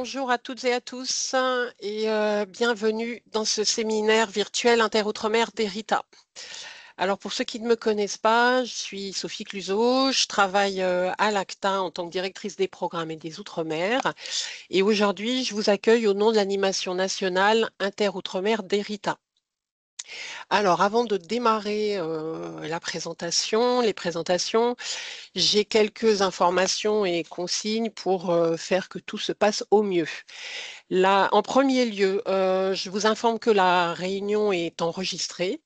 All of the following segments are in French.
bonjour à toutes et à tous et bienvenue dans ce séminaire virtuel Inter-Outre-mer d'Erita. Alors pour ceux qui ne me connaissent pas, je suis Sophie Cluzot, je travaille à l'ACTA en tant que directrice des programmes et des Outre-mer et aujourd'hui je vous accueille au nom de l'animation nationale Inter-Outre-mer d'Erita. Alors avant de démarrer les présentations, j'ai quelques informations et consignes pour faire que tout se passe au mieux. Là, en premier lieu, je vous informe que la réunion est enregistrée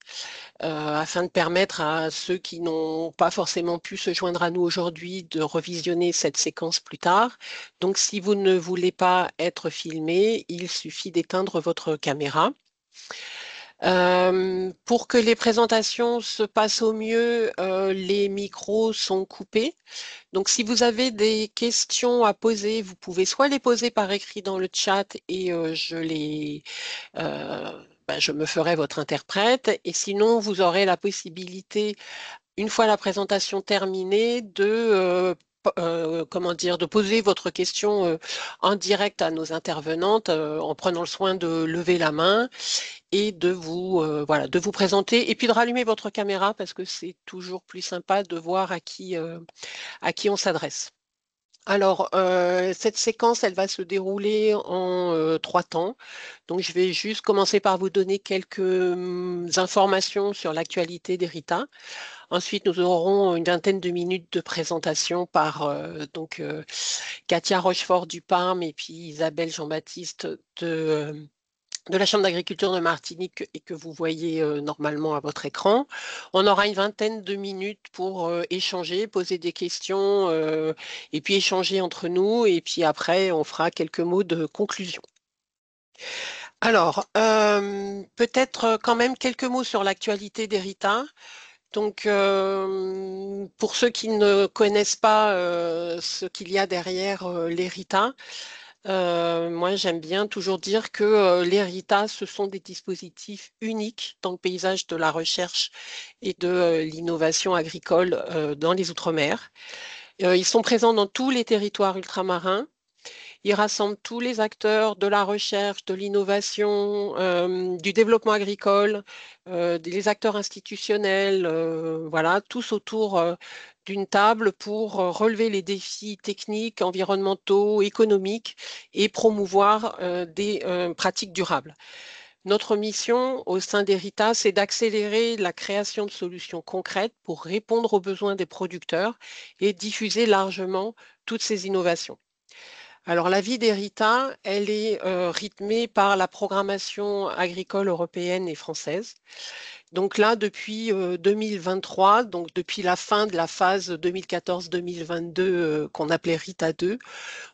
afin de permettre à ceux qui n'ont pas forcément pu se joindre à nous aujourd'hui de revisionner cette séquence plus tard. Donc, si vous ne voulez pas être filmé, il suffit d'éteindre votre caméra. Pour que les présentations se passent au mieux, les micros sont coupés. Donc, si vous avez des questions à poser, vous pouvez soit les poser par écrit dans le chat et je me ferai votre interprète. Et sinon, vous aurez la possibilité, une fois la présentation terminée, de poser votre question en direct à nos intervenantes en prenant le soin de lever la main et de vous présenter et puis de rallumer votre caméra parce que c'est toujours plus sympa de voir à qui on s'adresse. Alors, cette séquence, elle va se dérouler en 3 temps. Donc, je vais juste commencer par vous donner quelques informations sur l'actualité d'Erita. Ensuite, nous aurons une vingtaine de minutes de présentation par Katia Rochefort-Duparme et puis Isabelle Jean-Baptiste de la Chambre d'agriculture de Martinique et que vous voyez normalement à votre écran. On aura une vingtaine de minutes pour échanger, poser des questions et puis échanger entre nous. Et puis après, on fera quelques mots de conclusion. Alors, peut-être quand même quelques mots sur l'actualité d'Erita. Donc, pour ceux qui ne connaissent pas ce qu'il y a derrière l'Erita, moi, j'aime bien toujours dire que les RITA, ce sont des dispositifs uniques dans le paysage de la recherche et de l'innovation agricole dans les Outre-mer. Ils sont présents dans tous les territoires ultramarins. Ils rassemblent tous les acteurs de la recherche, de l'innovation, du développement agricole, les acteurs institutionnels, voilà, tous autour d'une table pour relever les défis techniques, environnementaux, économiques et promouvoir des pratiques durables. Notre mission au sein d'Erita, c'est d'accélérer la création de solutions concrètes pour répondre aux besoins des producteurs et diffuser largement toutes ces innovations. Alors, la vie d'Erita, elle est rythmée par la programmation agricole européenne et française. Donc là, depuis 2023, donc depuis la fin de la phase 2014-2022 qu'on appelait RITA 2,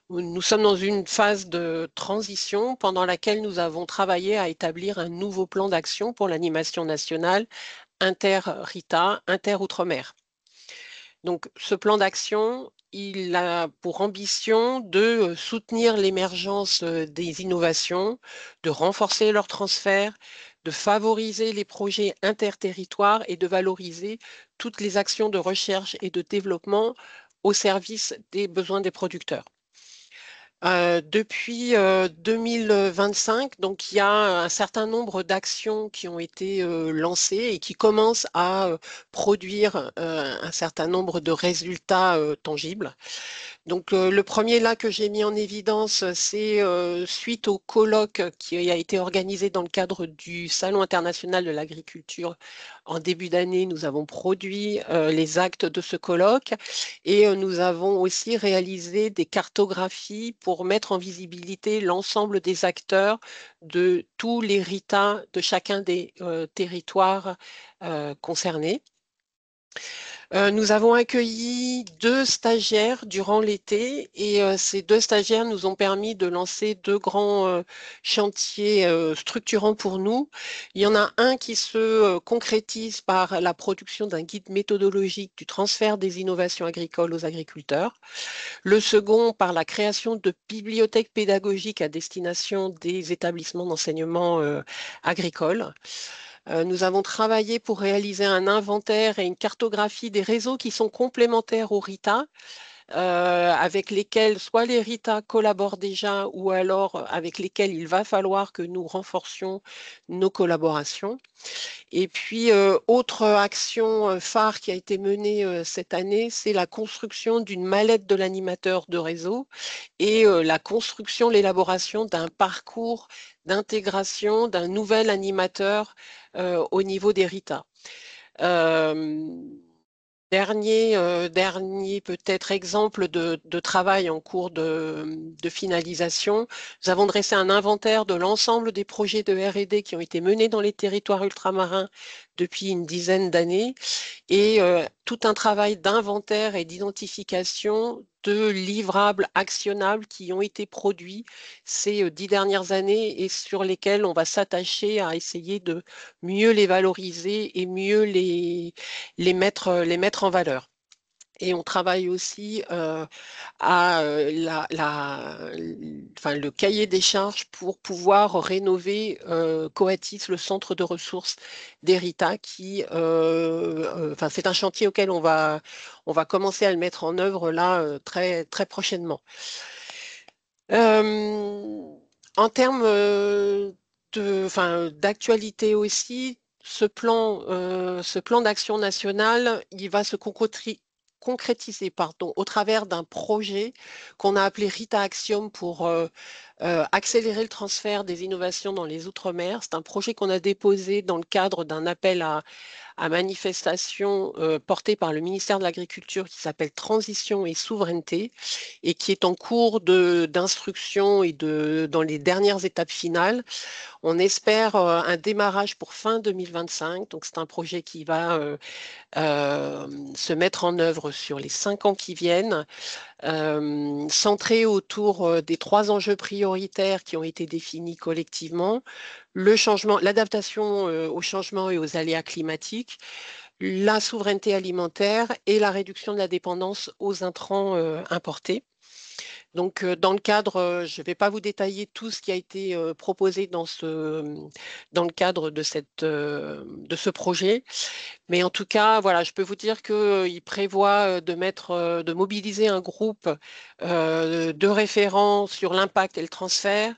nous sommes dans une phase de transition pendant laquelle nous avons travaillé à établir un nouveau plan d'action pour l'animation nationale inter-RITA, inter-outre-mer. Donc, ce plan d'action, il a pour ambition de soutenir l'émergence des innovations, de renforcer leur transfert, de favoriser les projets interterritoires et de valoriser toutes les actions de recherche et de développement au service des besoins des producteurs. Depuis 2025, donc il y a un certain nombre d'actions qui ont été lancées et qui commencent à produire un certain nombre de résultats tangibles. Donc le premier là que j'ai mis en évidence, c'est suite au colloque qui a été organisé dans le cadre du Salon international de l'agriculture en début d'année. Nous avons produit les actes de ce colloque et nous avons aussi réalisé des cartographies pour mettre en visibilité l'ensemble des acteurs de tous les RITA de chacun des territoires concernés. Nous avons accueilli 2 stagiaires durant l'été et ces 2 stagiaires nous ont permis de lancer 2 grands chantiers structurants pour nous. Il y en a un qui se concrétise par la production d'un guide méthodologique du transfert des innovations agricoles aux agriculteurs. Le second par la création de bibliothèques pédagogiques à destination des établissements d'enseignement agricole. Nous avons travaillé pour réaliser un inventaire et une cartographie des réseaux qui sont complémentaires au RITA avec lesquels soit les RITA collaborent déjà ou alors avec lesquels il va falloir que nous renforcions nos collaborations. Et puis, autre action phare qui a été menée cette année, c'est la construction d'une mallette de l'animateur de réseau et la construction, l'élaboration d'un parcours d'intégration d'un nouvel animateur au niveau des RITA. Dernier peut-être exemple de travail en cours de finalisation. Nous avons dressé un inventaire de l'ensemble des projets de R&D qui ont été menés dans les territoires ultramarins depuis une dizaine d'années et tout un travail d'inventaire et d'identification de livrables actionnables qui ont été produits ces 10 dernières années et sur lesquels on va s'attacher à essayer de mieux les valoriser et mieux les mettre en valeur. Et on travaille aussi à le cahier des charges pour pouvoir rénover Coatis, le centre de ressources d'Erita, c'est un chantier auquel on va commencer à le mettre en œuvre là très, très prochainement. En termes d'actualité aussi, ce plan d'action national, il va se concrétiser au travers d'un projet qu'on a appelé Rita Axiom pour accélérer le transfert des innovations dans les Outre-mer. C'est un projet qu'on a déposé dans le cadre d'un appel à manifestation portée par le ministère de l'Agriculture qui s'appelle Transition et Souveraineté et qui est en cours d'instruction et dans les dernières étapes finales. On espère un démarrage pour fin 2025. Donc, c'est un projet qui va se mettre en œuvre sur les 5 ans qui viennent, centré autour des 3 enjeux prioritaires qui ont été définis collectivement: le changement, l'adaptation au changement et aux aléas climatiques, la souveraineté alimentaire et la réduction de la dépendance aux intrants importés. Donc, dans le cadre, je ne vais pas vous détailler tout ce qui a été proposé dans le cadre de ce projet, mais en tout cas, voilà, je peux vous dire qu'il prévoit de mobiliser un groupe de référents sur l'impact et le transfert,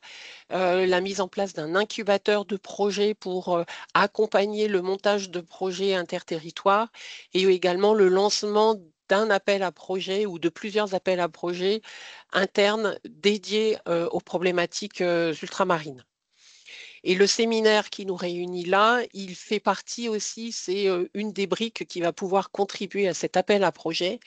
la mise en place d'un incubateur de projets pour accompagner le montage de projets interterritoires et également le lancement d'un appel à projet ou de plusieurs appels à projets internes dédiés aux problématiques ultramarines. Et le séminaire qui nous réunit là, il fait partie aussi, c'est une des briques qui va pouvoir contribuer à cet appel à projet.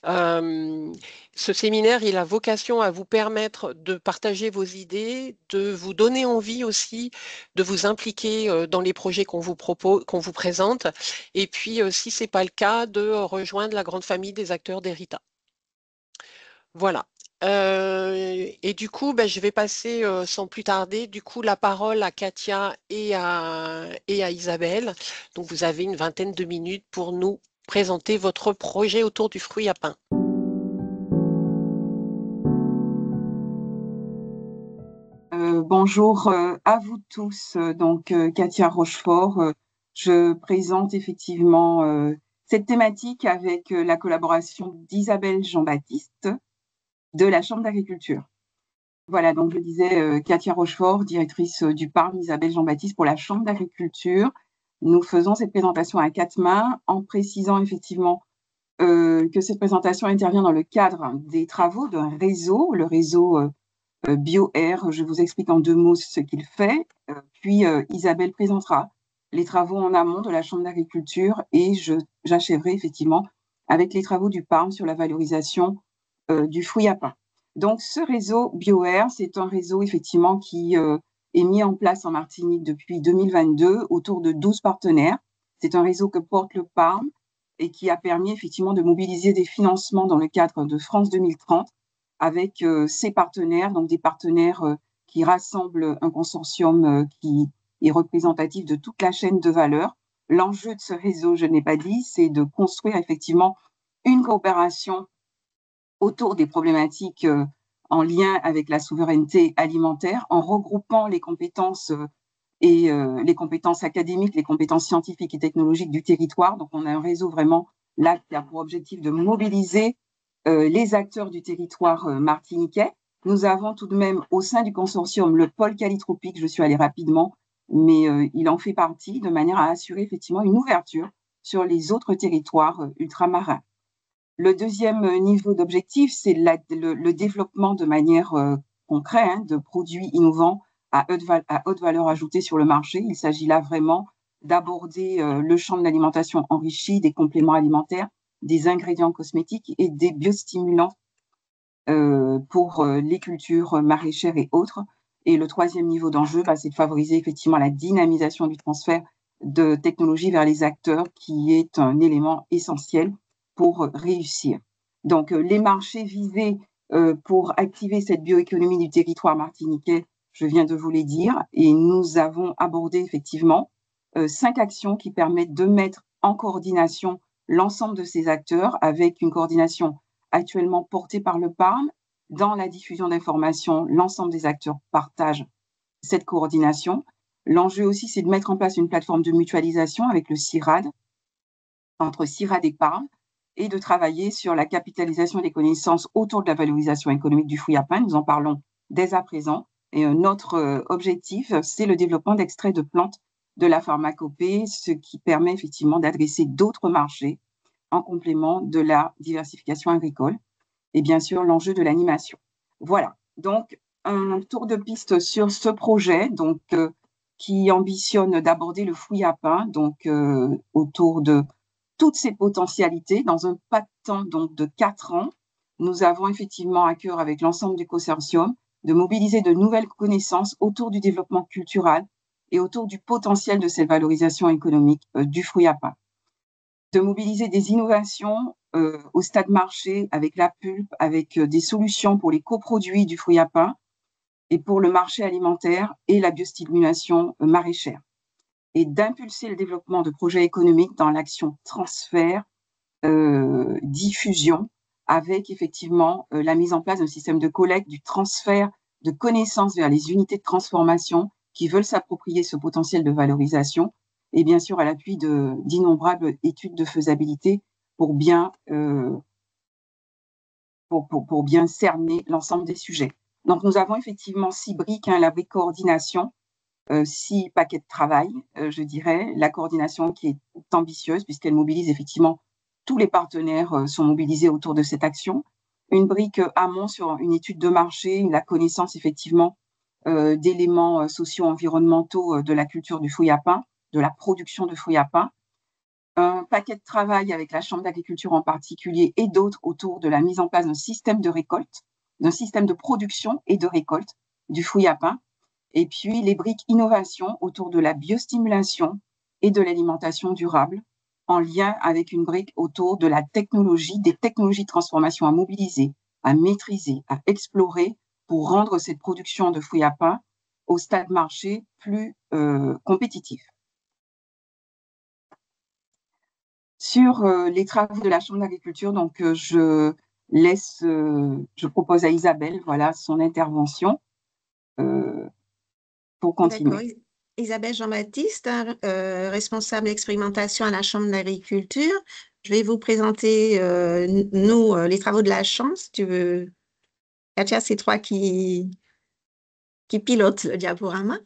Ce séminaire, il a vocation à vous permettre de partager vos idées, de vous donner envie aussi de vous impliquer dans les projets qu'on vous propose, qu'on vous présente, et puis si ce n'est pas le cas, de rejoindre la grande famille des acteurs d'Erita. Voilà. Et du coup, je vais passer sans plus tarder la parole à Katia et à Isabelle. Donc, vous avez une vingtaine de minutes pour nous présenter votre projet autour du fruit à pain. Bonjour à vous tous. Donc, Katia Rochefort, je présente effectivement cette thématique avec la collaboration d'Isabelle Jean-Baptiste de la Chambre d'agriculture. Voilà, donc je disais Katia Rochefort, directrice du PARM, Isabelle Jean-Baptiste pour la Chambre d'agriculture. Nous faisons cette présentation à 4 mains en précisant effectivement que cette présentation intervient dans le cadre des travaux d'un réseau, le réseau BioAir. Je vous explique en 2 mots ce qu'il fait, puis Isabelle présentera les travaux en amont de la Chambre d'agriculture et j'achèverai effectivement avec les travaux du PARM sur la valorisation du fruit à pain. Donc, ce réseau BioAir, c'est un réseau effectivement qui est mis en place en Martinique depuis 2022 autour de 12 partenaires. C'est un réseau que porte le PARM et qui a permis effectivement de mobiliser des financements dans le cadre de France 2030 avec ses partenaires, donc des partenaires qui rassemblent un consortium qui est représentatif de toute la chaîne de valeur. L'enjeu de ce réseau, je n'ai pas dit, c'est de construire effectivement une coopération autour des problématiques en lien avec la souveraineté alimentaire, en regroupant les compétences les compétences académiques, les compétences scientifiques et technologiques du territoire. Donc, on a un réseau vraiment là qui a pour objectif de mobiliser les acteurs du territoire martiniquais. Nous avons tout de même au sein du consortium le pôle calitropique, je suis allée rapidement, mais il en fait partie de manière à assurer effectivement une ouverture sur les autres territoires ultramarins. Le deuxième niveau d'objectif, c'est le développement de manière concrète de produits innovants à haute valeur ajoutée sur le marché. Il s'agit là vraiment d'aborder le champ de l'alimentation enrichie, des compléments alimentaires, des ingrédients cosmétiques et des biostimulants pour les cultures maraîchères et autres. Et le troisième niveau d'enjeu, c'est de favoriser effectivement la dynamisation du transfert de technologies vers les acteurs, qui est un élément essentiel pour réussir. Donc, les marchés visés pour activer cette bioéconomie du territoire martiniquais, je viens de vous les dire, et nous avons abordé effectivement 5 actions qui permettent de mettre en coordination l'ensemble de ces acteurs, avec une coordination actuellement portée par le PARM. Dans la diffusion d'informations, l'ensemble des acteurs partagent cette coordination. L'enjeu aussi, c'est de mettre en place une plateforme de mutualisation avec le CIRAD, entre CIRAD et PARM, et de travailler sur la capitalisation des connaissances autour de la valorisation économique du fruit à pain. Nous en parlons dès à présent. Et notre objectif, c'est le développement d'extraits de plantes de la pharmacopée, ce qui permet effectivement d'adresser d'autres marchés en complément de la diversification agricole et bien sûr l'enjeu de l'animation. Voilà, donc un tour de piste sur ce projet qui ambitionne d'aborder le fruit à pain autour de toutes ses potentialités dans un pas de temps de 4 ans. Nous avons effectivement à cœur avec l'ensemble du consortium de mobiliser de nouvelles connaissances autour du développement culturel et autour du potentiel de cette valorisation économique du fruit à pain. De mobiliser des innovations au stade marché avec la pulpe, avec des solutions pour les coproduits du fruit à pain et pour le marché alimentaire et la biostimulation maraîchère. Et d'impulser le développement de projets économiques dans l'action transfert, diffusion, avec effectivement la mise en place d'un système de collecte, du transfert de connaissances vers les unités de transformation qui veulent s'approprier ce potentiel de valorisation, et bien sûr à l'appui d'innombrables études de faisabilité pour bien cerner l'ensemble des sujets. Donc nous avons effectivement 6 briques, la brique coordination, 6 paquets de travail, je dirais, la coordination qui est ambitieuse puisqu'elle mobilise effectivement tous les partenaires sont mobilisés autour de cette action. Une brique amont sur une étude de marché, la connaissance effectivement d'éléments socio-environnementaux de la culture du fruit à pain, de la production de fruits à pain. Un paquet de travail avec la Chambre d'agriculture en particulier et d'autres autour de la mise en place d'un système de récolte, d'un système de production et de récolte du fruit à pain. Et puis les briques innovation autour de la biostimulation et de l'alimentation durable, en lien avec une brique autour de la technologie, des technologies de transformation à mobiliser, à maîtriser, à explorer pour rendre cette production de fruits à pain au stade marché plus compétitif. Sur les travaux de la Chambre d'agriculture, je propose à Isabelle, voilà, son intervention pour continuer. D'accord. Isabelle Jean-Baptiste, responsable expérimentation à la Chambre d'agriculture. Je vais vous présenter, les travaux de la Chambre, si tu veux. Katia, c'est toi qui pilote le diaporama.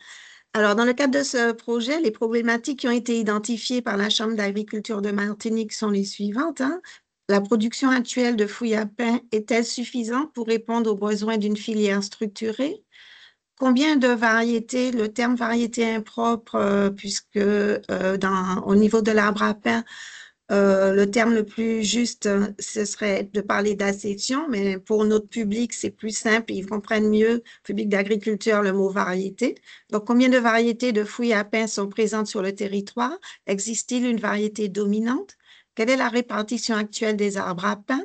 Alors, dans le cadre de ce projet, les problématiques qui ont été identifiées par la Chambre d'agriculture de Martinique sont les suivantes. La production actuelle de fruits à pain est-elle suffisante pour répondre aux besoins d'une filière structurée? Combien de variétés, le terme variété impropre, puisque au niveau de l'arbre à pain, le terme le plus juste, ce serait de parler d'accession, mais pour notre public, c'est plus simple, ils comprennent mieux, public d'agriculture, le mot variété. Donc, combien de variétés de fruits à pain sont présentes sur le territoire? Existe-t-il une variété dominante? Quelle est la répartition actuelle des arbres à pain?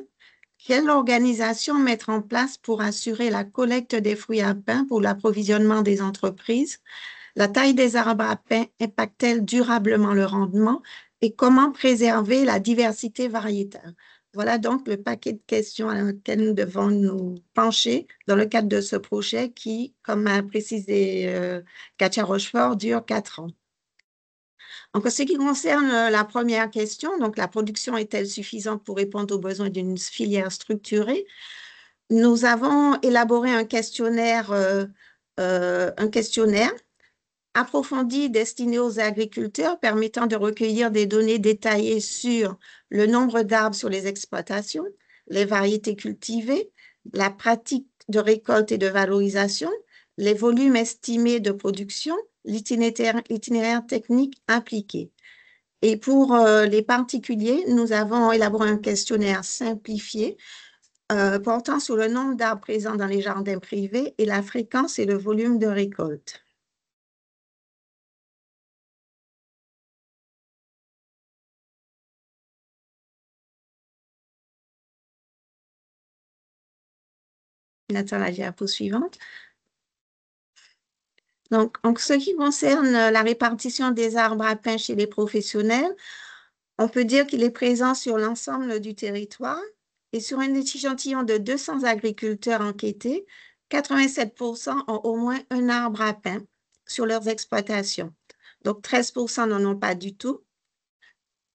Quelle organisation mettre en place pour assurer la collecte des fruits à pain pour l'approvisionnement des entreprises? La taille des arbres à pain impacte-t-elle durablement le rendement? Et comment préserver la diversité variétale? Voilà donc le paquet de questions à laquelle nous devons nous pencher dans le cadre de ce projet qui, comme a précisé Katia Rochefort, dure 4 ans. Donc, en ce qui concerne la première question, donc la production est-elle suffisante pour répondre aux besoins d'une filière structurée? Nous avons élaboré un questionnaire approfondi destiné aux agriculteurs permettant de recueillir des données détaillées sur le nombre d'arbres sur les exploitations, les variétés cultivées, la pratique de récolte et de valorisation, les volumes estimés de production, l'itinéraire technique impliqué. Et pour les particuliers, nous avons élaboré un questionnaire simplifié portant sur le nombre d'arbres présents dans les jardins privés et la fréquence et le volume de récolte. On attend la diapo suivante. Donc, en ce qui concerne la répartition des arbres à pain chez les professionnels, on peut dire qu'il est présent sur l'ensemble du territoire et sur un échantillon de 200 agriculteurs enquêtés, 87% ont au moins un arbre à pain sur leurs exploitations. Donc, 13% n'en ont pas du tout.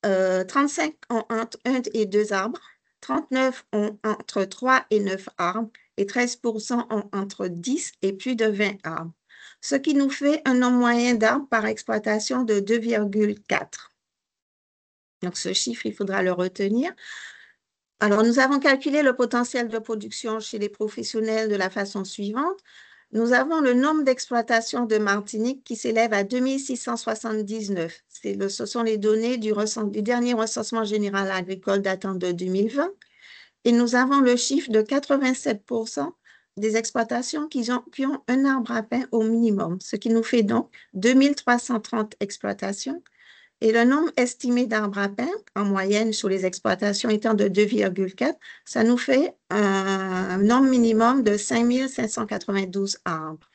35 ont entre 1 et 2 arbres, 39 ont entre 3 et 9 arbres et 13% ont entre 10 et plus de 20 arbres, ce qui nous fait un nombre moyen d'arbres par exploitation de 2,4. Donc, ce chiffre, il faudra le retenir. Alors, nous avons calculé le potentiel de production chez les professionnels de la façon suivante. Nous avons le nombre d'exploitations de Martinique qui s'élève à 2679. Ce sont les données du dernier recensement général agricole datant de 2020. Et nous avons le chiffre de 87% des exploitations qui ont un arbre à pain au minimum, ce qui nous fait donc 2330 exploitations. Et le nombre estimé d'arbres à pain, en moyenne sur les exploitations étant de 2,4, ça nous fait un nombre minimum de 5592 arbres.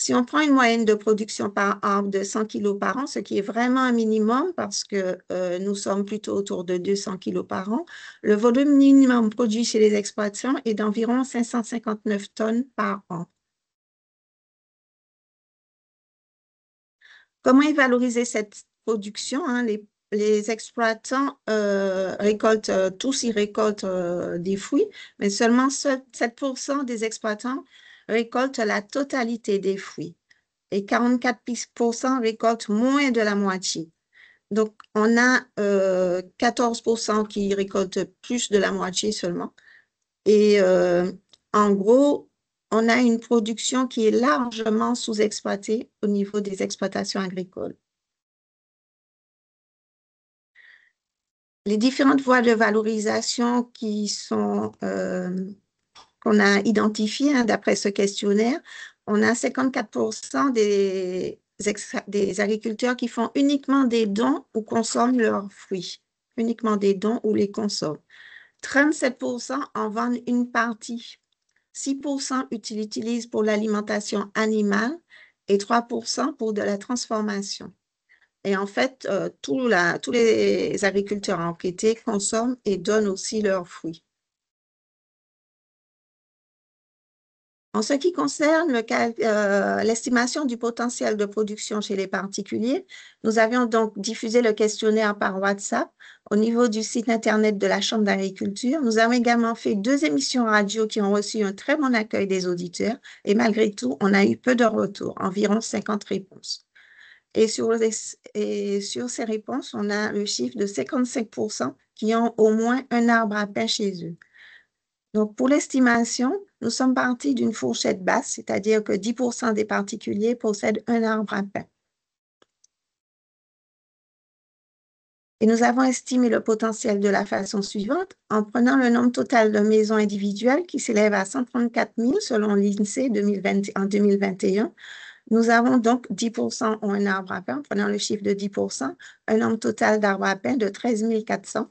Si on prend une moyenne de production par arbre de 100 kg par an, ce qui est vraiment un minimum parce que nous sommes plutôt autour de 200 kg par an, le volume minimum produit chez les exploitations est d'environ 559 tonnes par an. Comment est valorisée cette production? Les exploitants récoltent, tous ils récoltent des fruits, mais seulement 7% des exploitants récoltent la totalité des fruits et 44% récoltent moins de la moitié. Donc, on a 14% qui récoltent plus de la moitié seulement. Et en gros, on a une production qui est largement sous-exploitée au niveau des exploitations agricoles. Les différentes voies de valorisation qu'on a identifiées d'après ce questionnaire, on a 54% des agriculteurs qui font uniquement des dons ou consomment leurs fruits, uniquement des dons ou les consomment. 37% en vendent une partie, 6% l'utilisent pour l'alimentation animale et 3% pour de la transformation. Et en fait, tous les agriculteurs enquêtés consomment et donnent aussi leurs fruits. En ce qui concerne l'estimation du potentiel de production chez les particuliers, nous avions donc diffusé le questionnaire par WhatsApp au niveau du site Internet de la Chambre d'agriculture. Nous avons également fait 2 émissions radio qui ont reçu un très bon accueil des auditeurs et malgré tout, on a eu peu de retours, environ 50 réponses. Et sur ces réponses, on a le chiffre de 55% qui ont au moins un arbre à pain chez eux. Donc, pour l'estimation, nous sommes partis d'une fourchette basse, c'est-à-dire que 10% des particuliers possèdent un arbre à pain. Et nous avons estimé le potentiel de la façon suivante en prenant le nombre total de maisons individuelles qui s'élève à 134 000 selon l'INSEE en 2021. Nous avons donc 10% ont un arbre à pain, en prenant le chiffre de 10%, un nombre total d'arbres à pain de 13 400,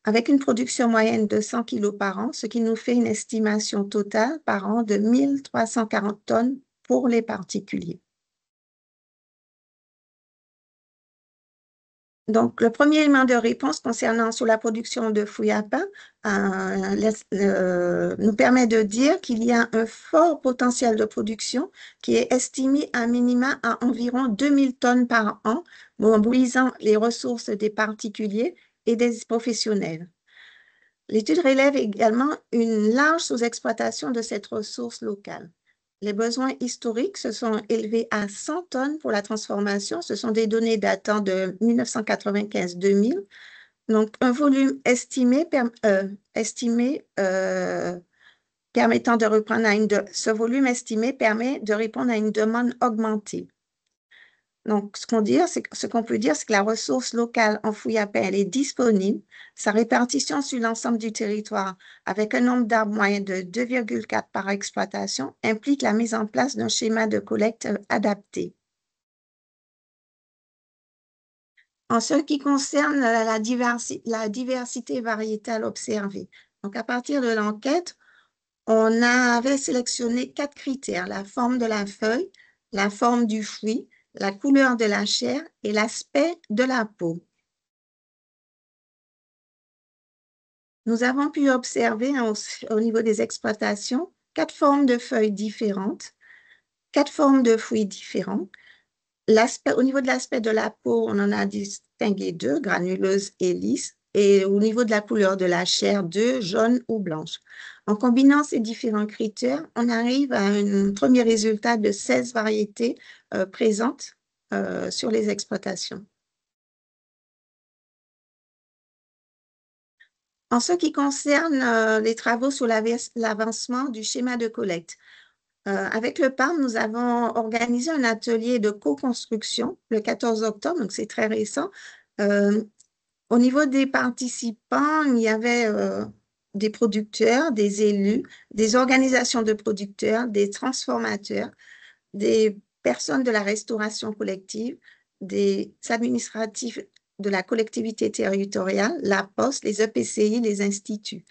avec une production moyenne de 100 kg par an, ce qui nous fait une estimation totale par an de 1340 tonnes pour les particuliers. Donc, le premier élément de réponse concernant sur la production de fouilles à pain nous permet de dire qu'il y a un fort potentiel de production qui est estimé à minima à environ 2000 tonnes par an, mobilisant les ressources des particuliers et des professionnels. L'étude relève également une large sous-exploitation de cette ressource locale. Les besoins historiques se sont élevés à 100 tonnes pour la transformation. Ce sont des données datant de 1995-2000. Donc, un volume estimé permettant de reprendre ce volume estimé permet de répondre à une demande augmentée. Donc, ce qu'on peut dire, c'est que la ressource locale en fouille à pain, elle est disponible. Sa répartition sur l'ensemble du territoire, avec un nombre d'arbres moyen de 2,4 par exploitation, implique la mise en place d'un schéma de collecte adapté. En ce qui concerne la diversité variétale observée, donc à partir de l'enquête, on avait sélectionné 4 critères: la forme de la feuille, la forme du fruit, la couleur de la chair et l'aspect de la peau. Nous avons pu observer au niveau des exploitations 4 formes de feuilles différentes, 4 formes de fruits différents. Au niveau de l'aspect de la peau, on en a distingué 2, granuleuse et lisse, et au niveau de la couleur de la chair, 2, jaune ou blanche. En combinant ces différents critères, on arrive à un premier résultat de 16 variétés présentes sur les exploitations. En ce qui concerne les travaux sur l'avancement du schéma de collecte, avec le PAM, nous avons organisé un atelier de co-construction le 14 octobre, donc c'est très récent. Au niveau des participants, il y avait des producteurs, des élus, des organisations de producteurs, des transformateurs, des personnes de la restauration collective, des administratifs de la collectivité territoriale, la Poste, les EPCI, les instituts.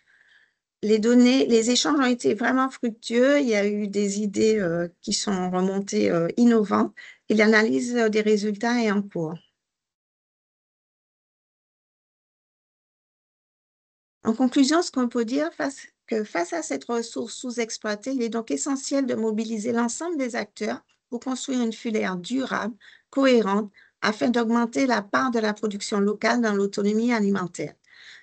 Les échanges ont été vraiment fructueux. Il y a eu des idées qui sont remontées innovantes et l'analyse des résultats est en cours. En conclusion, ce qu'on peut dire, face à cette ressource sous-exploitée, il est donc essentiel de mobiliser l'ensemble des acteurs pour construire une filière durable, cohérente, afin d'augmenter la part de la production locale dans l'autonomie alimentaire.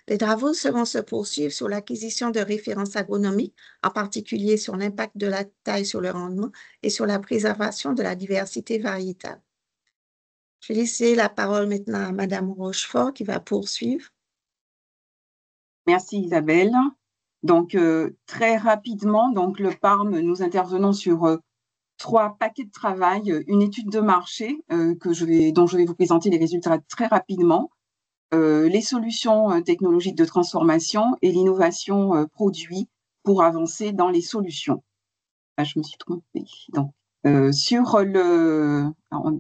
Les travaux seront se poursuivre sur l'acquisition de références agronomiques, en particulier sur l'impact de la taille sur le rendement et sur la préservation de la diversité variétale. Je vais laisser la parole maintenant à Madame Rochefort qui va poursuivre. Merci Isabelle. Donc, très rapidement, donc, le PARM, nous intervenons sur 3 paquets de travail, une étude de marché dont je vais vous présenter les résultats très rapidement, les solutions technologiques de transformation et l'innovation produit pour avancer dans les solutions. Ah, je me suis trompée. Donc,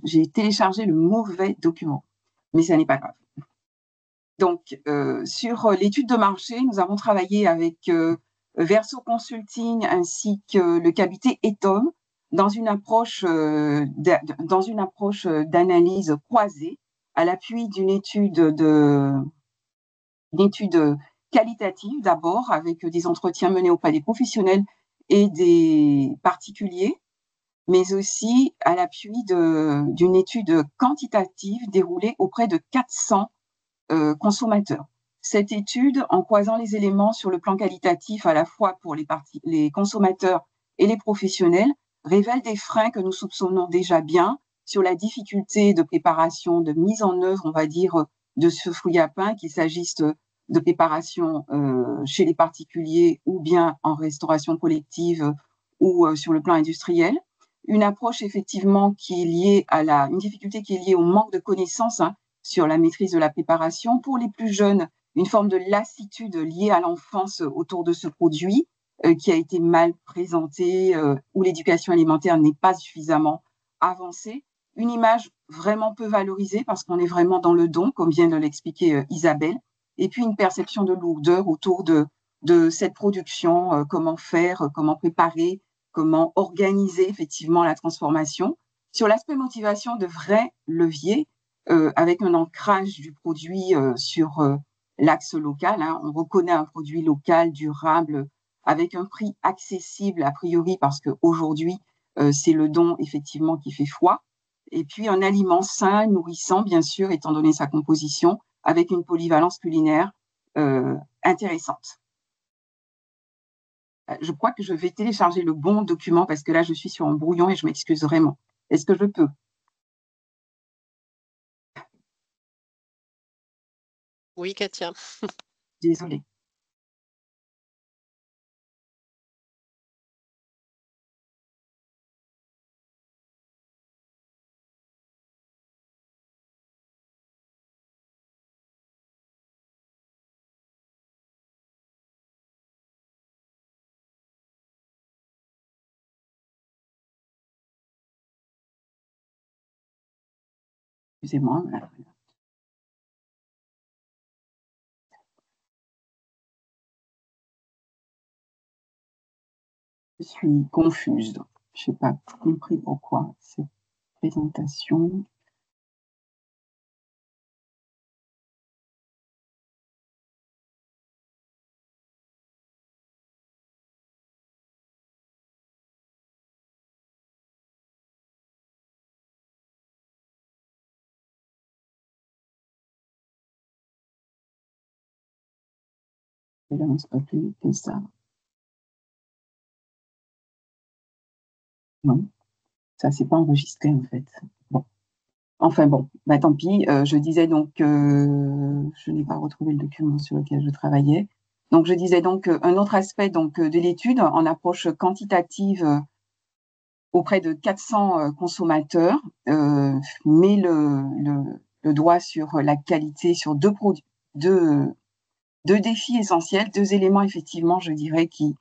j'ai téléchargé le mauvais document, mais ça n'est pas grave. Donc, sur l'étude de marché, nous avons travaillé avec Verso Consulting ainsi que le cabinet Etom dans une approche d'analyse croisée à l'appui d'une étude qualitative d'abord, avec des entretiens menés auprès des professionnels et des particuliers, mais aussi à l'appui d'une étude quantitative déroulée auprès de 400 consommateurs. Cette étude, en croisant les éléments sur le plan qualitatif à la fois pour les consommateurs et les professionnels, révèle des freins que nous soupçonnons déjà bien sur la difficulté de préparation, de mise en œuvre, on va dire, de ce fruit à pain, qu'il s'agisse de préparation chez les particuliers ou bien en restauration collective ou sur le plan industriel. Une approche effectivement qui est liée à une difficulté qui est liée au manque de connaissances sur la maîtrise de la préparation. Pour les plus jeunes, une forme de lassitude liée à l'enfance autour de ce produit qui a été mal présenté, où l'éducation alimentaire n'est pas suffisamment avancée. Une image vraiment peu valorisée parce qu'on est vraiment dans le don, comme vient de l'expliquer Isabelle. Et puis une perception de lourdeur autour de cette production, comment faire, comment préparer, comment organiser effectivement la transformation. Sur l'aspect motivation, de vrais leviers avec un ancrage du produit sur l'axe local. Hein. On reconnaît un produit local, durable, avec un prix accessible a priori, parce qu'aujourd'hui, c'est le don effectivement qui fait foi. Et puis un aliment sain, nourrissant, bien sûr, étant donné sa composition, avec une polyvalence culinaire intéressante. Je crois que je vais télécharger le bon document parce que là, je suis sur un brouillon et je m'excuse vraiment. Est-ce que je peux? Oui, Katia. Désolée. Excusez-moi. Je suis confuse. Je n'ai pas compris pourquoi cette présentation. Elle n'avance pas plus vite que ça. Non, ça ne s'est pas enregistré en fait. Bon. Enfin bon, bah, tant pis. Je disais donc que je n'ai pas retrouvé le document sur lequel je travaillais. Donc je disais donc un autre aspect donc, de l'étude en approche quantitative auprès de 400 consommateurs met le doigt sur la qualité, sur deux défis essentiels, deux éléments effectivement, je dirais, qui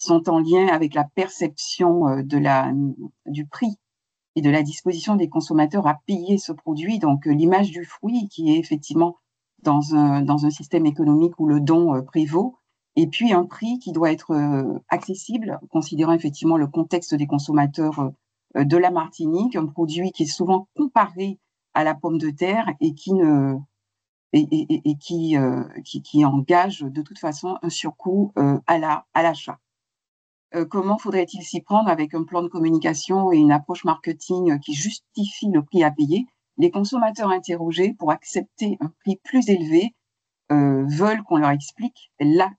sont en lien avec la perception du prix et de la disposition des consommateurs à payer ce produit. Donc, l'image du fruit qui est effectivement dans un système économique où le don prévaut, et puis un prix qui doit être accessible, considérant effectivement le contexte des consommateurs de la Martinique, un produit qui est souvent comparé à la pomme de terre et qui engage de toute façon un surcoût à l'achat. Comment faudrait-il s'y prendre avec un plan de communication et une approche marketing qui justifie le prix à payer? Les consommateurs interrogés, pour accepter un prix plus élevé, veulent qu'on leur explique la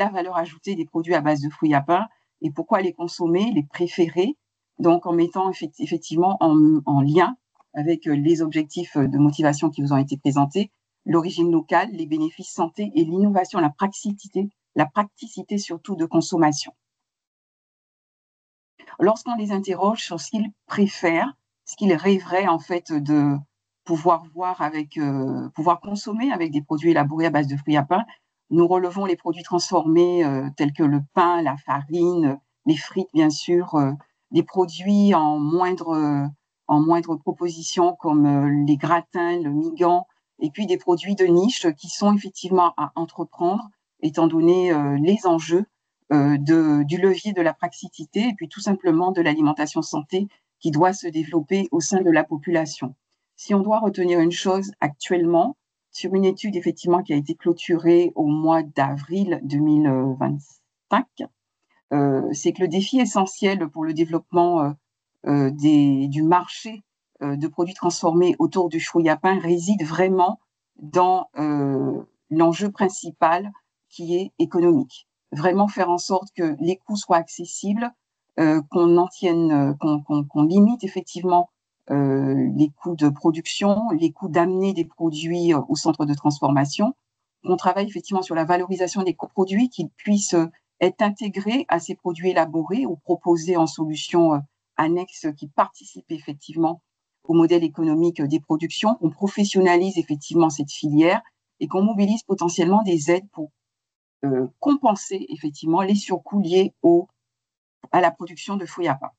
valeur ajoutée des produits à base de fruits à pain et pourquoi les consommer, les préférer, donc en mettant effectivement en lien avec les objectifs de motivation qui vous ont été présentés, l'origine locale, les bénéfices santé et l'innovation, la praticité surtout de consommation. Lorsqu'on les interroge sur ce qu'ils préfèrent, ce qu'ils rêveraient en fait de pouvoir pouvoir consommer avec des produits élaborés à base de fruits à pain, nous relevons les produits transformés tels que le pain, la farine, les frites bien sûr, des produits en moindre proposition comme les gratins, le migan, et puis des produits de niche qui sont effectivement à entreprendre étant donné les enjeux du levier de la praxicité et puis tout simplement de l'alimentation santé qui doit se développer au sein de la population. Si on doit retenir une chose actuellement, sur une étude effectivement qui a été clôturée au mois d'avril 2025, c'est que le défi essentiel pour le développement du marché de produits transformés autour du fruit à pain réside vraiment dans l'enjeu principal qui est économique. Vraiment faire en sorte que les coûts soient accessibles, qu'on limite effectivement les coûts de production, les coûts d'amener des produits au centre de transformation, qu'on travaille effectivement sur la valorisation des coproduits, qu'ils puissent être intégrés à ces produits élaborés ou proposés en solutions annexes qui participent effectivement au modèle économique des productions, qu'on professionnalise effectivement cette filière et qu'on mobilise potentiellement des aides pour compenser effectivement les surcoûts liés à la production de fruits à pain.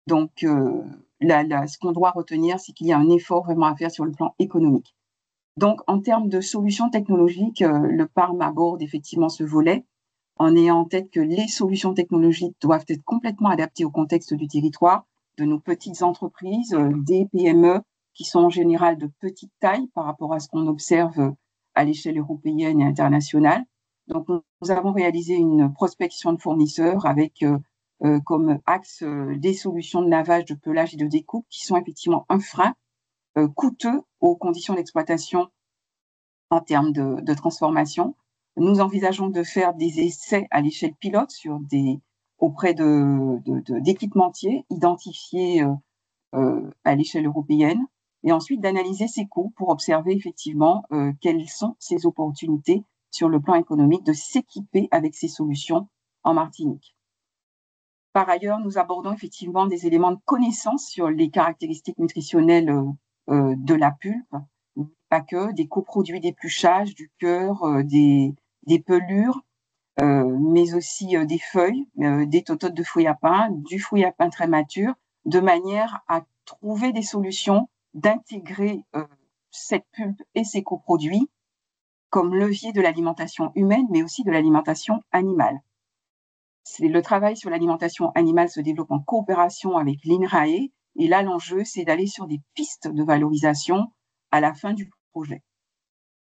Donc, ce qu'on doit retenir, c'est qu'il y a un effort vraiment à faire sur le plan économique. Donc, en termes de solutions technologiques, le PARM aborde effectivement ce volet en ayant en tête que les solutions technologiques doivent être complètement adaptées au contexte du territoire, de nos petites entreprises, des PME qui sont en général de petite taille par rapport à ce qu'on observe à l'échelle européenne et internationale. Donc, nous avons réalisé une prospection de fournisseurs avec comme axe des solutions de lavage, de pelage et de découpe qui sont effectivement un frein coûteux aux conditions d'exploitation en termes de transformation. Nous envisageons de faire des essais à l'échelle pilote auprès d'équipementiers identifiés à l'échelle européenne et ensuite d'analyser ces coûts pour observer effectivement quelles sont ces opportunités sur le plan économique de s'équiper avec ces solutions en Martinique. Par ailleurs, nous abordons effectivement des éléments de connaissance sur les caractéristiques nutritionnelles de la pulpe, pas que, des coproduits d'épluchage, du cœur, des pelures, mais aussi des feuilles, des tototes de fouille à pain, du fouille à pain très mature, de manière à trouver des solutions d'intégrer cette pulpe et ces coproduits comme levier de l'alimentation humaine, mais aussi de l'alimentation animale. Le travail sur l'alimentation animale se développe en coopération avec l'INRAE, et là, l'enjeu, c'est d'aller sur des pistes de valorisation à la fin du projet.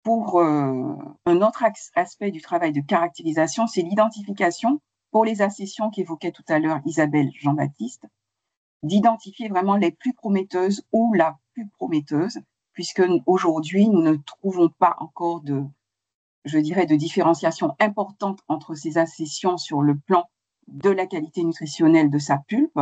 Pour un autre aspect du travail de caractérisation, c'est l'identification, pour les accessions qu'évoquait tout à l'heure Isabelle Jean-Baptiste, d'identifier vraiment les plus prometteuses ou la plus prometteuse, puisque aujourd'hui, nous ne trouvons pas encore de différenciation importante entre ces accessions sur le plan de la qualité nutritionnelle de sa pulpe.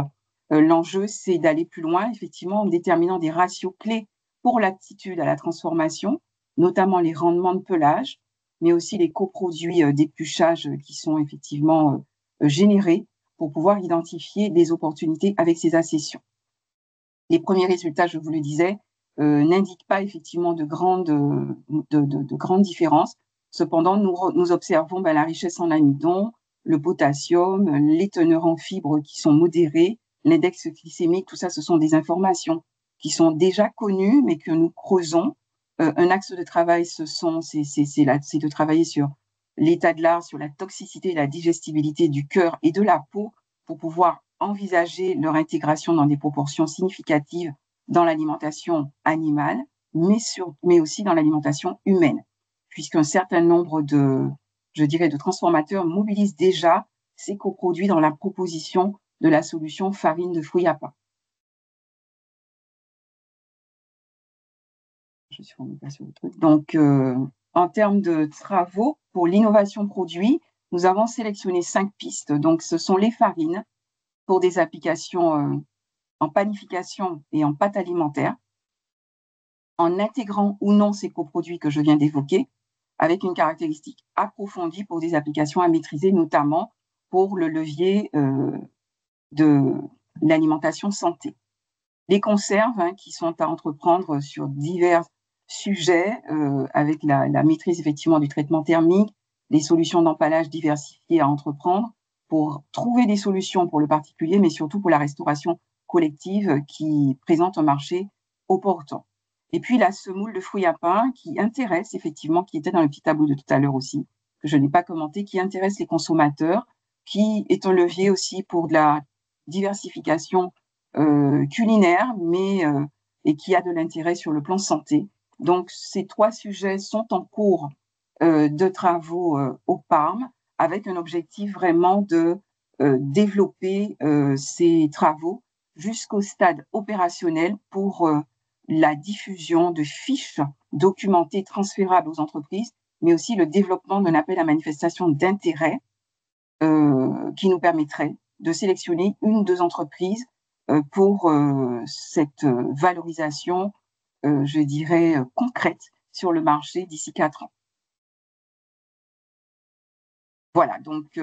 L'enjeu, c'est d'aller plus loin, effectivement, en déterminant des ratios clés pour l'aptitude à la transformation, notamment les rendements de pelage, mais aussi les coproduits d'épluchage qui sont effectivement générés pour pouvoir identifier des opportunités avec ces accessions. Les premiers résultats, je vous le disais, n'indiquent pas effectivement de grandes différences. Cependant, nous observons la richesse en amidon, le potassium, les teneurs en fibres qui sont modérées, l'index glycémique, tout ça, ce sont des informations qui sont déjà connues, mais que nous creusons. Un axe de travail, c'est de travailler sur l'état de l'art, sur la toxicité et la digestibilité du cœur et de la peau pour pouvoir envisager leur intégration dans des proportions significatives dans l'alimentation animale, mais aussi dans l'alimentation humaine, puisqu'un certain nombre de transformateurs mobilisent déjà ces coproduits dans la proposition de la solution farine de fouille à pain. Je suis pas sur le truc. Donc, en termes de travaux pour l'innovation produit, nous avons sélectionné 5 pistes. Donc, ce sont les farines pour des applications en panification et en pâte alimentaire, en intégrant ou non ces coproduits que je viens d'évoquer, avec une caractéristique approfondie pour des applications à maîtriser, notamment pour le levier de l'alimentation santé. Les conserves qui sont à entreprendre sur divers sujets, avec la maîtrise effectivement du traitement thermique, les solutions d'empallage diversifiées à entreprendre pour trouver des solutions pour le particulier, mais surtout pour la restauration collective qui présente un marché opportun. Et puis la semoule de fruits à pain qui intéresse effectivement, qui était dans le petit tableau de tout à l'heure aussi, que je n'ai pas commenté, qui intéresse les consommateurs, qui est un levier aussi pour de la diversification culinaire, et qui a de l'intérêt sur le plan santé. Donc, ces 3 sujets sont en cours de travaux au PARM, avec un objectif vraiment de développer ces travaux jusqu'au stade opérationnel pour la diffusion de fiches documentées transférables aux entreprises, mais aussi le développement d'un appel à manifestation d'intérêt qui nous permettrait de sélectionner 1 ou 2 entreprises pour cette valorisation, concrète sur le marché d'ici 4 ans. Voilà, donc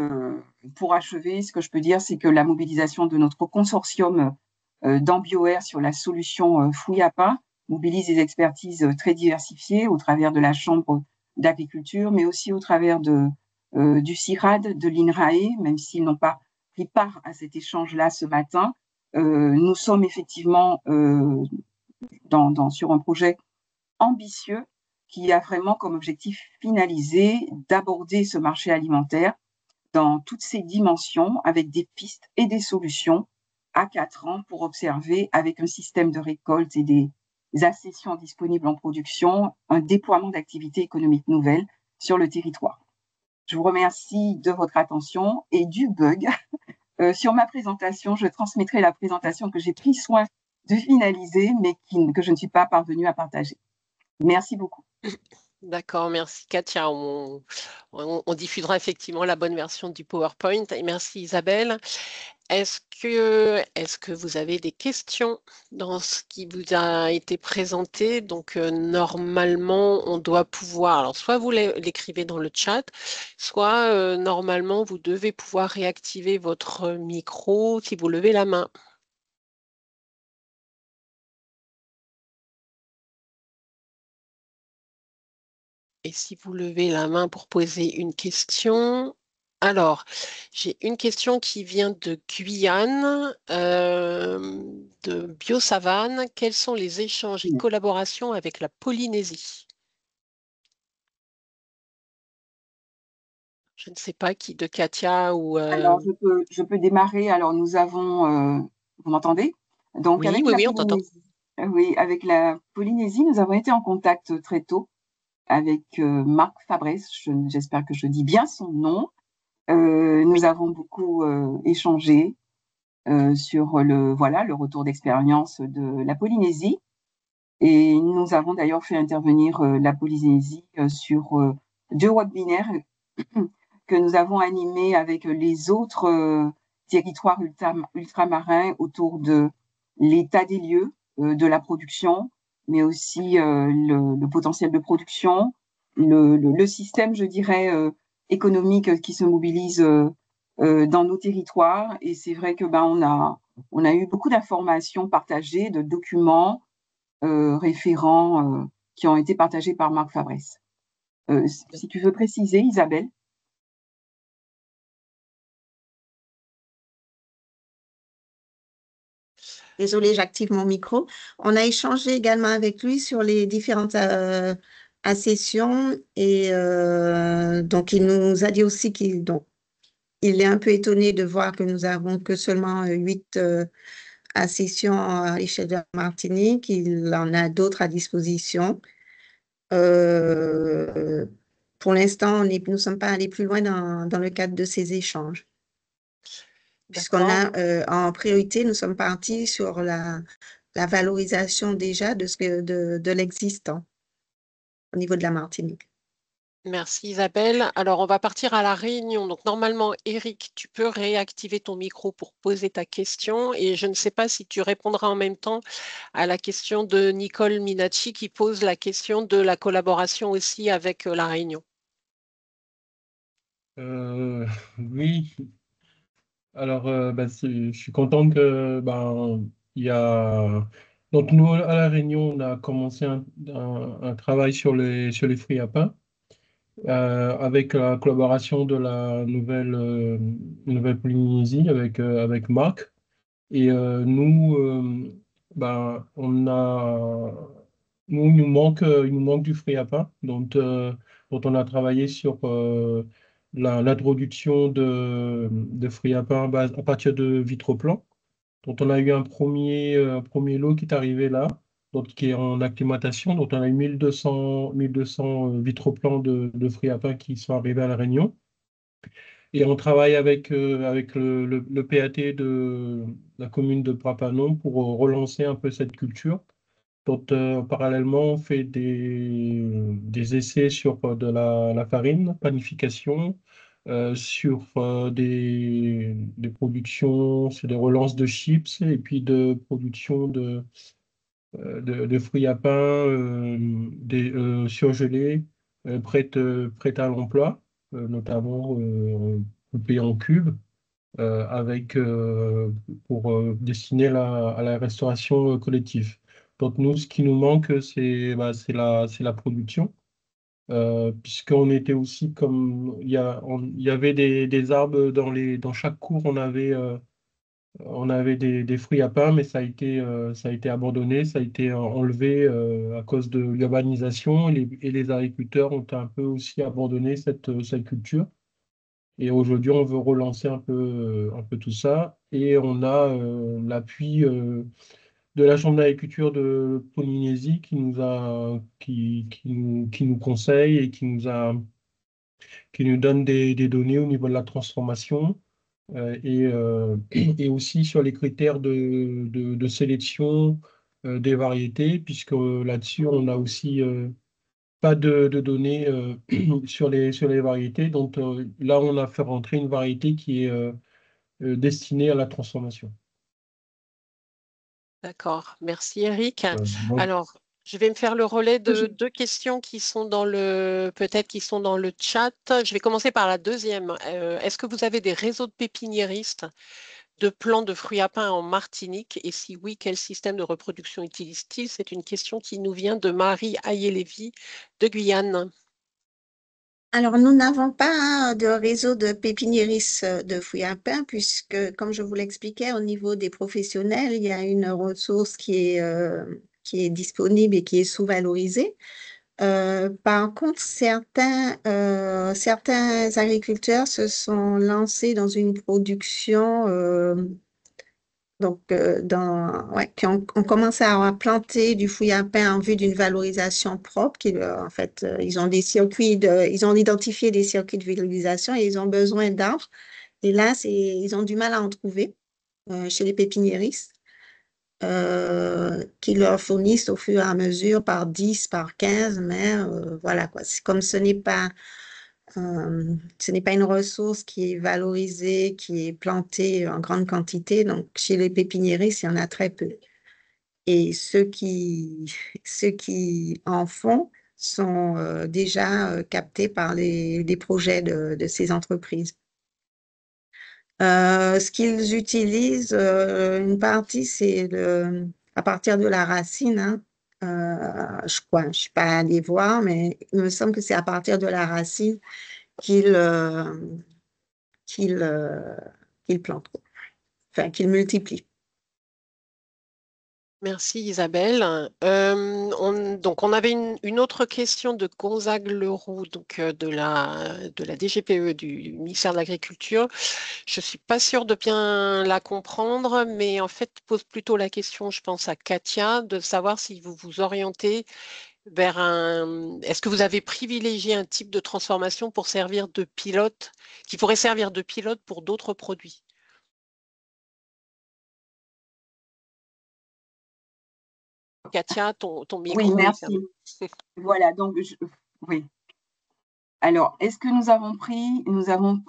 pour achever, ce que je peux dire, c'est que la mobilisation de notre consortium d'AmbioAir sur la solution fouille à pain mobilise des expertises très diversifiées au travers de la Chambre d'agriculture, mais aussi au travers du CIRAD, de l'INRAE, même s'ils n'ont pas pris part à cet échange-là ce matin. Nous sommes effectivement sur un projet ambitieux qui a vraiment comme objectif finalisé d'aborder ce marché alimentaire dans toutes ses dimensions avec des pistes et des solutions à 4 ans pour observer avec un système de récolte et accessions disponibles en production, un déploiement d'activités économiques nouvelles sur le territoire. Je vous remercie de votre attention et du bug. Sur ma présentation, je transmettrai la présentation que j'ai pris soin de finaliser, mais que je ne suis pas parvenue à partager. Merci beaucoup. D'accord, merci Katia. On diffusera effectivement la bonne version du PowerPoint. Et merci Isabelle. Est-ce que vous avez des questions dans ce qui vous a été présenté? Donc, normalement, on doit pouvoir, alors soit vous l'écrivez dans le chat, soit normalement, vous devez pouvoir réactiver votre micro si vous levez la main. Et si vous levez la main pour poser une question, alors, j'ai une question qui vient de Guyane, de Biosavane. Quels sont les échanges et collaborations avec la Polynésie? Je ne sais pas qui, de Katia ou... Alors, je peux démarrer. Alors, nous avons, vous m'entendez? Donc, Oui, oui, oui, on t'entend. Oui, avec la Polynésie, nous avons été en contact très tôt avec Marc Fabresse. J'espère que je dis bien son nom. Nous avons beaucoup échangé sur le retour d'expérience de la Polynésie. Et nous avons d'ailleurs fait intervenir la Polynésie sur 2 webinaires que nous avons animés avec les autres territoires ultramarins autour de l'état des lieux de la production, mais aussi le potentiel de production, le système, je dirais, économique qui se mobilise dans nos territoires. Et c'est vrai que on a eu beaucoup d'informations partagées, de documents référents qui ont été partagés par Marc Fabresse. Si tu veux préciser, Isabelle. Désolée, j'active mon micro. On a échangé également avec lui sur les différentes accessions et donc il nous a dit aussi il est un peu étonné de voir que nous avons que seulement 8 accessions à l'échelle de la Martinique. Il en a d'autres à disposition. Pour l'instant, nous ne sommes pas allés plus loin dans le cadre de ces échanges. Puisqu'on a en priorité, nous sommes partis sur la valorisation déjà de l'existant au niveau de la Martinique. Merci Isabelle. Alors, on va partir à la réunion. Donc, normalement, Eric, tu peux réactiver ton micro pour poser ta question. Et je ne sais pas si tu répondras en même temps à la question de Nicole Minacci qui pose la question de la collaboration aussi avec la réunion. Oui, alors je suis content que il y a donc nous à La Réunion on a commencé un travail sur les fruits à pain avec la collaboration de la nouvelle Polynésie avec Marc et nous on a il nous manque du fruit à pain dont on a travaillé sur l'introduction de fruits à pain à partir de Vitroplan, dont on a eu un premier lot qui est arrivé là, donc qui est en acclimatation, dont on a eu 1200 Vitroplan de fruits à pain qui sont arrivés à La Réunion. Et on travaille avec le PAT de la commune de Prapanon pour relancer un peu cette culture. Donc, parallèlement, on fait des essais sur de la farine, panification, sur des productions, sur des relances de chips et puis de production de fruits à pain surgelés, prêtes à l'emploi, notamment coupés en cubes, pour destiner à la restauration collective. Donc nous, ce qui nous manque, c'est la production, puisqu'on était aussi comme il y avait des arbres dans chaque cour, on avait des fruits à pain, mais ça a été abandonné, ça a été enlevé à cause de l'urbanisation et les agriculteurs ont un peu aussi abandonné cette culture. Et aujourd'hui, on veut relancer un peu tout ça et on a l'appui de la Chambre d'agriculture de Polynésie qui nous conseille et qui nous donne des données au niveau de la transformation et aussi sur les critères de sélection des variétés, puisque là-dessus, on n'a aussi pas de données sur les variétés. Donc là, on a fait rentrer une variété qui est destinée à la transformation. D'accord, merci Eric. Donc, Alors, je vais me faire le relais de Je- deux questions qui sont peut-être qui sont dans le chat. Je vais commencer par la deuxième. Est-ce que vous avez des réseaux de pépiniéristes de plants de fruits à pain en Martinique? Et si oui, quel système de reproduction utilise-t-il? C'est une question qui nous vient de Marie Ayélévi de Guyane. Alors, nous n'avons pas de réseau de pépiniéristes de fruits à pain, puisque, comme je vous l'expliquais, au niveau des professionnels, il y a une ressource qui est disponible et qui est sous-valorisée. Par contre, certains agriculteurs se sont lancés dans une production, qui ont commencé à planter du fouille à pain en vue d'une valorisation propre. En fait, ils ont ils ont identifié des circuits de valorisation et ils ont besoin d'arbres. Et là, ils ont du mal à en trouver chez les pépiniéristes qui leur fournissent au fur et à mesure par 10, par 15, mais voilà quoi. Comme ce n'est pas une ressource qui est valorisée, qui est plantée en grande quantité, donc chez les pépiniéristes, il y en a très peu. Et ceux qui en font sont déjà captés par les projets de ces entreprises. Ce qu'ils utilisent, une partie, c'est à partir de la racine, hein. Je crois, je ne suis pas allée voir, mais il me semble que c'est à partir de la racine qu'ils qu'ils euh, qu'ils plantent, enfin qu'ils multiplient. Merci Isabelle. Donc on avait une autre question de Gonzague Leroux, donc de la DGPE du ministère de l'Agriculture. Je ne suis pas sûre de bien la comprendre, mais en fait pose plutôt la question, je pense, à Katia, de savoir si vous vous orientez vers Est-ce que vous avez privilégié un type de transformation pour servir de pilote, qui pourrait servir de pilote pour d'autres produits? Katia, ton Oui, micro est fermé. merci. Voilà, donc, oui. Alors, est-ce que nous avons pris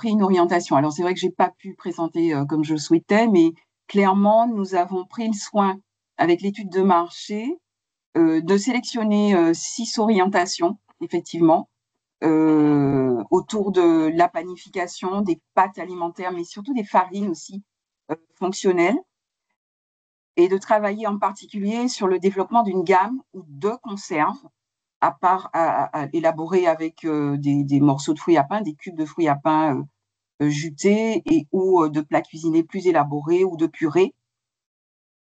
une orientation? Alors, c'est vrai que je n'ai pas pu présenter comme je le souhaitais, mais clairement, nous avons pris le soin, avec l'étude de marché, de sélectionner 6 orientations, effectivement, autour de la panification, des pâtes alimentaires, mais surtout des farines aussi fonctionnelles, et de travailler en particulier sur le développement d'une gamme de conserves à élaborer avec des morceaux de fruits à pain, des cubes de fruits à pain jutés ou de plats cuisinés plus élaborés ou de purées,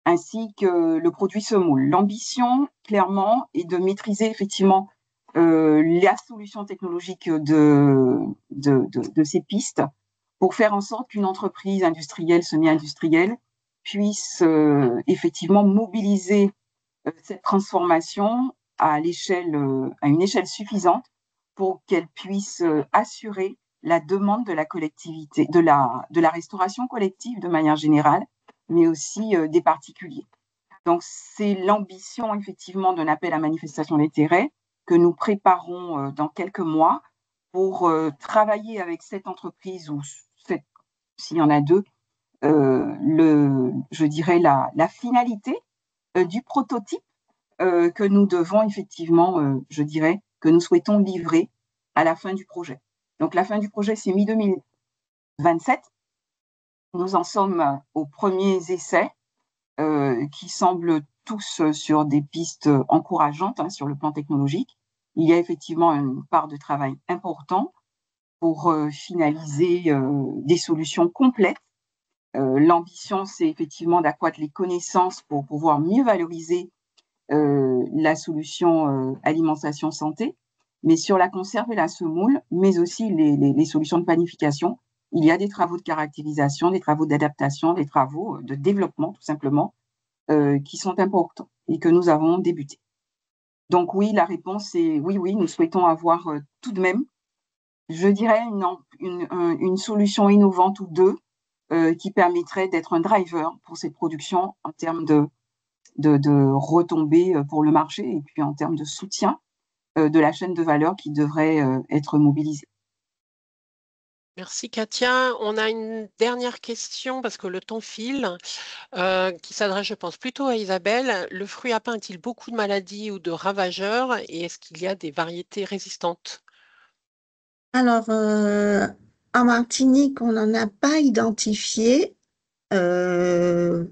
ainsi que le produit semoule. L'ambition, clairement, est de maîtriser effectivement la solution technologique de ces pistes pour faire en sorte qu'une entreprise industrielle, semi-industrielle, puisse effectivement mobiliser cette transformation à une échelle suffisante pour qu'elle puisse assurer la demande de la collectivité, de la restauration collective de manière générale, mais aussi des particuliers. Donc, c'est l'ambition effectivement d'un appel à manifestation d'intérêt que nous préparons dans quelques mois pour travailler avec cette entreprise ou s'il y en a deux, je dirais la finalité du prototype que nous devons effectivement, je dirais, que nous souhaitons livrer à la fin du projet. Donc, la fin du projet, c'est mi-2027. Nous en sommes aux premiers essais qui semblent tous sur des pistes encourageantes sur le plan technologique. Il y a effectivement une part de travail important pour finaliser des solutions complètes. L'ambition, c'est effectivement d'accroître les connaissances pour pouvoir mieux valoriser la solution alimentation santé, mais sur la conserve et la semoule, mais aussi les solutions de panification, il y a des travaux de caractérisation, des travaux d'adaptation, des travaux de développement tout simplement qui sont importants et que nous avons débutés. Donc oui, la réponse est oui, oui, nous souhaitons avoir tout de même, je dirais, une solution innovante ou deux qui permettrait d'être un driver pour cette production en termes de retombées pour le marché et puis en termes de soutien de la chaîne de valeur qui devrait être mobilisée. Merci Katia. On a une dernière question parce que le temps file, qui s'adresse, je pense, plutôt à Isabelle. Le fruit à pain a-t-il beaucoup de maladies ou de ravageurs et est-ce qu'il y a des variétés résistantes? Alors, en Martinique, on n'en a pas identifié. On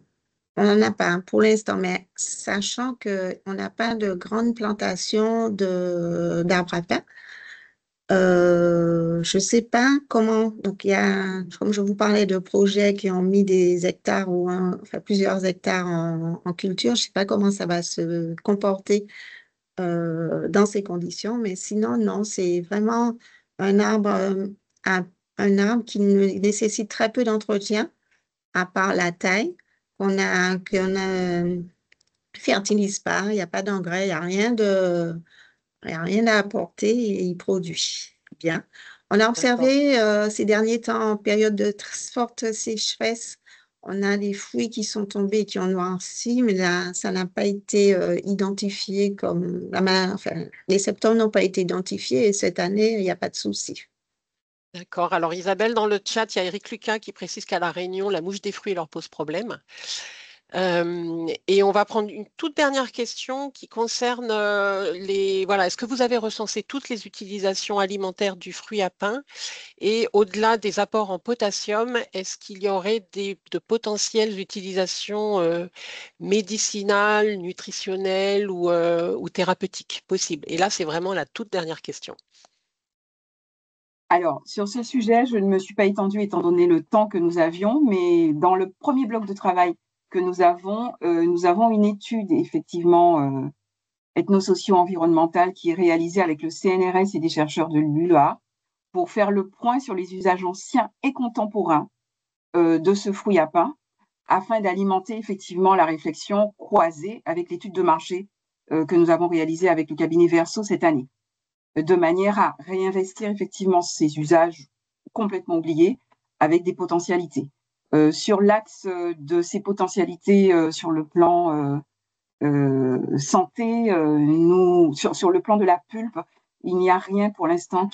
n'en a pas pour l'instant, mais sachant qu'on n'a pas de grande plantation d'arbres à pain, je ne sais pas comment. Donc, il y a, comme je vous parlais de projets qui ont mis des hectares ou enfin, plusieurs hectares en culture, je ne sais pas comment ça va se comporter dans ces conditions, mais sinon, non, c'est vraiment un arbre, un arbre qui nécessite très peu d'entretien, à part la taille, qu'on fertilise pas, il n'y a pas d'engrais, il n'y a il y a rien à apporter et il produit bien. On a D'accord. observé ces derniers temps, en période de très forte sécheresse, on a des fruits qui sont tombés et qui ont noirci, mais là, ça n'a pas été identifié comme enfin, les symptômes n'ont pas été identifiés et cette année, il n'y a pas de souci. D'accord. Alors Isabelle, dans le chat, il y a Eric Lucas qui précise qu'à La Réunion, la mouche des fruits leur pose problème. Et on va prendre une toute dernière question qui concerne voilà, est-ce que vous avez recensé toutes les utilisations alimentaires du fruit à pain? Et au-delà des apports en potassium, est-ce qu'il y aurait de potentielles utilisations médicinales, nutritionnelles ou thérapeutiques possibles? Et là, c'est vraiment la toute dernière question. Alors, sur ce sujet, je ne me suis pas étendue étant donné le temps que nous avions, mais dans le premier bloc de travail que nous avons une étude effectivement ethno-socio-environnementale qui est réalisée avec le CNRS et des chercheurs de l'UA pour faire le point sur les usages anciens et contemporains de ce fruit à pain, afin d'alimenter effectivement la réflexion croisée avec l'étude de marché que nous avons réalisée avec le cabinet Verso cette année, de manière à réinvestir effectivement ces usages complètement oubliés avec des potentialités. Sur l'axe de ces potentialités sur le plan santé, sur le plan de la pulpe, il n'y a rien pour l'instant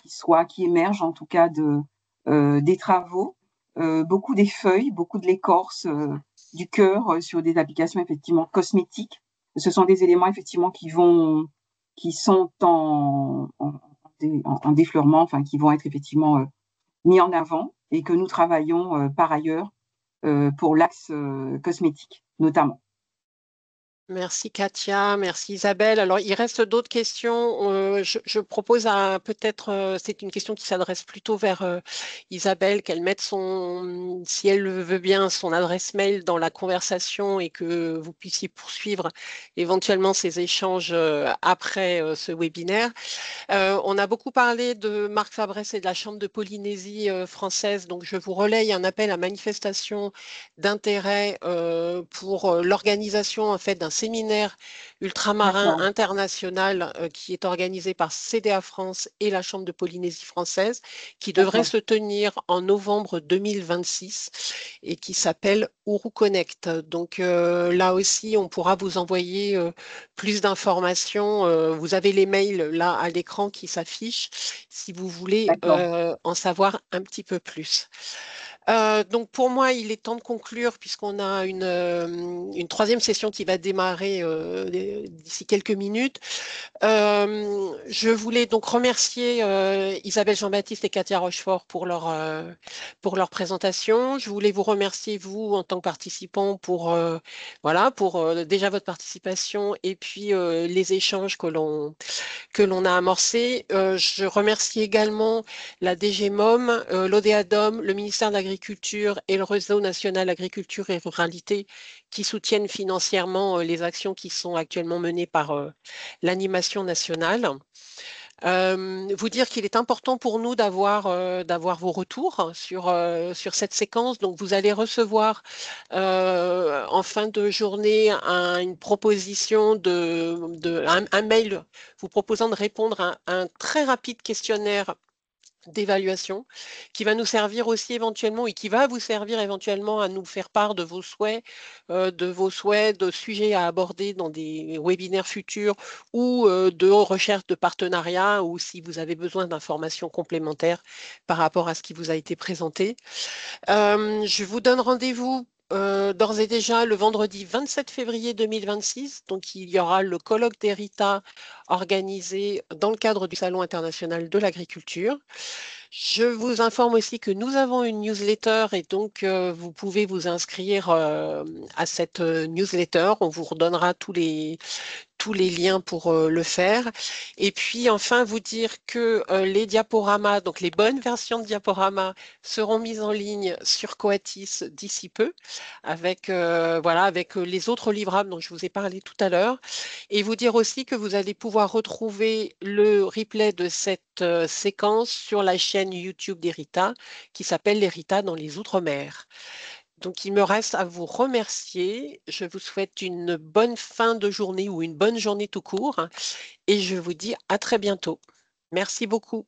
qui émerge en tout cas des travaux. Beaucoup des feuilles, beaucoup de l'écorce, du cœur sur des applications effectivement cosmétiques. Ce sont des éléments effectivement qui sont en défleurement, enfin qui vont être effectivement mis en avant et que nous travaillons par ailleurs pour l'axe cosmétique notamment. Merci Katia, merci Isabelle. Alors, il reste d'autres questions. Je propose peut-être, c'est une question qui s'adresse plutôt vers Isabelle, qu'elle mette si elle veut bien, son adresse mail dans la conversation et que vous puissiez poursuivre éventuellement ces échanges après ce webinaire. On a beaucoup parlé de Marc Fabresse et de la Chambre de Polynésie française, donc je vous relaye un appel à manifestation d'intérêt pour l'organisation en fait d'un séminaire ultramarin international qui est organisé par CDA France et la Chambre de Polynésie française, qui devrait se tenir en novembre 2026 et qui s'appelle Ourou Connect. Donc là aussi, on pourra vous envoyer plus d'informations. Vous avez les mails là à l'écran qui s'affichent si vous voulez en savoir un petit peu plus. Donc pour moi, il est temps de conclure puisqu'on a une troisième session qui va démarrer d'ici quelques minutes. Je voulais donc remercier Isabelle Jean-Baptiste et Katia Rochefort pour leur présentation. Je voulais vous remercier, vous, en tant que participants, pour déjà votre participation et puis les échanges que l'on a amorcés. Je remercie également la DGMOM, l'ODEADOM, le ministère de l'Agriculture et le Réseau national agriculture et ruralité qui soutiennent financièrement les actions qui sont actuellement menées par l'animation nationale. Vous dire qu'il est important pour nous d'avoir vos retours sur cette séquence. Donc, vous allez recevoir en fin de journée une proposition un mail vous proposant de répondre à un très rapide questionnaire d'évaluation qui va nous servir aussi éventuellement et qui va vous servir éventuellement à nous faire part de vos souhaits, de sujets à aborder dans des webinaires futurs ou de recherche de partenariat ou si vous avez besoin d'informations complémentaires par rapport à ce qui vous a été présenté. Je vous donne rendez-vous d'ores et déjà le vendredi 27 février 2026. Donc, il y aura le colloque d'Erita organisé dans le cadre du Salon international de l'agriculture. Je vous informe aussi que nous avons une newsletter et donc vous pouvez vous inscrire à cette newsletter. On vous redonnera tous les liens pour le faire. Et puis enfin, vous dire que les diaporamas, donc les bonnes versions de diaporamas, seront mises en ligne sur Coatis d'ici peu, avec les autres livrables dont je vous ai parlé tout à l'heure. Et vous dire aussi que vous allez pouvoir retrouver le replay de cette séquence sur la chaîne YouTube d'Erita, qui s'appelle l'Erita dans les Outre-mer. Donc, il me reste à vous remercier. Je vous souhaite une bonne fin de journée ou une bonne journée tout court. Et je vous dis à très bientôt. Merci beaucoup.